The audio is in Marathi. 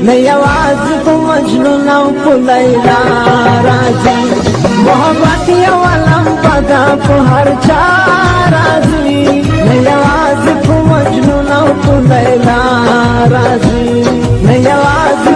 नहीं आवाज को मजनू नाव पुलैला राजी मोहब्बत वालम पदा को हर राजी नहीं आवाज को मजनू नाव पुलैला राजी नहीं आवाज